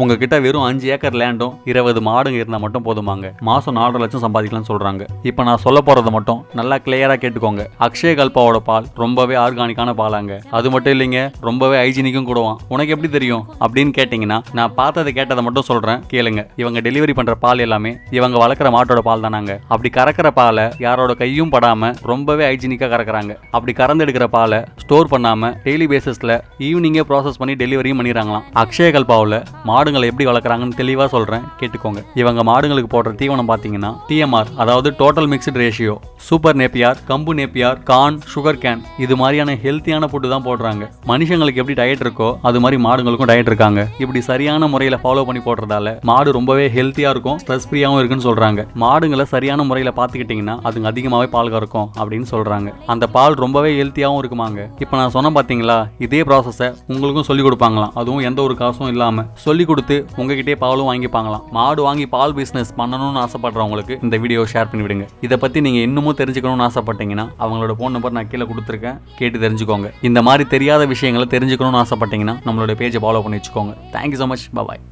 உங்ககிட்ட வெறும் 5 ஏக்கர் லேண்டும் 20 மாடுங்க இருந்தால் மட்டும் போதுமாங்க. மாதம் 4.5 லட்சம் சம்பாதிக்கலாம்னு சொல்கிறாங்க. இப்போ நான் சொல்ல போகிறத மட்டும் நல்லா கிளியராக கேட்டுக்கோங்க. அக்ஷயகல்பாவோட பால் ரொம்பவே ஆர்கானிக்கான பாலாங்க. அது மட்டும் இல்லைங்க, ரொம்பவே ஹைஜீனிக்கும் கூடுவான். உனக்கு எப்படி தெரியும் அப்படின்னு கேட்டிங்கன்னா, நான் பார்த்ததை கேட்டதை மட்டும் சொல்கிறேன், கேளுங்க. இவங்க டெலிவரி பண்ணுற பால் எல்லாமே இவங்க வளர்க்குற மாட்டோட பால் தானாங்க. அப்படி கறக்கிற பாலை யாரோட கையும் படாமல் ரொம்பவே ஹைஜீனிக்காக கறக்குறாங்க. அப்படி கறந்து எடுக்கிற பாலை ஸ்டோர் பண்ணாமல் டெய்லி பேசிஸில் ஈவினிங்கே ப்ராசஸ் பண்ணி டெலிவரியும் பண்ணிடுறாங்களாம். அக்ஷயகல்பாவில் மாடுங்களை எப்படி வளர்க்குறாங்கன்னு தெளிவாக சொல்கிறேன், கேட்டுக்கோங்க. இவங்க மாடுங்களுக்கு போடுற தீவனம் பார்த்தீங்கன்னா TMR, அதாவது total mixed ratio, super Napier, கம்பு நேப்பியார், கார்ன், சுகர் கேன், இது மாதிரியான ஹெல்த்தியான ஃபுட்டு தான் போடுறாங்க. மனுஷங்களுக்கு எப்படி டயட் இருக்கோ அது மாதிரி மாடுங்களுக்கும் டயட் இருக்காங்க. இப்படி சரியான முறையில் ஃபாலோ பண்ணி போடுறதால மாடு ரொம்பவே ஹெல்த்தியாக இருக்கும், ஸ்ட்ரெஸ் ஃப்ரீயாகவும் இருக்குன்னு சொல்கிறாங்க. மாடுங்களை சரியான முறையில் பார்த்துக்கிட்டிங்கன்னா அதுங்க அதிகமாகவே பால் கறக்கும் அப்படின்னு சொல்கிறாங்க. அந்த பால் ரொம்பவே ஹெல்த்தியாகவும் இருக்குமாங்க. இப்போ நான் சொன்ன பார்த்தீங்களா, இதே ப்ராசஸை உங்களுக்கும் சொல்லிக் கொடுப்பாங்களாம். அதுவும் எந்த ஒரு காசும் இல்லாமல் சொல்லிக் கொடுத்து உங்ககிட்டே பாலும் வாங்கிப்பாங்களாம். மாடு வாங்கி பால் பிஸ்னஸ் பண்ணணும்னு ஆசைப்படுறவங்களுக்கு இந்த வீடியோ ஷேர் பண்ணி விடுங்க. இதை பற்றி நீங்கள் இன்னமும் தெரிஞ்சுக்கணும்னு ஆசைப்பட்டீங்கன்னா அவங்களோட ஃபோன் நம்பர் நான் கீழே கொடுத்துருக்கேன், கேட்டு தெரிஞ்சுக்கோங்க. இந்த மாதிரி தெரியாத விஷயங்களை தெரிஞ்சுக்கணும்னு ஆசைப்பட்டீங்கன்னா நம்மளோட பேஜை ஃபாலோ பண்ணி வச்சுக்கோங்க. Thank you so much. பாய்.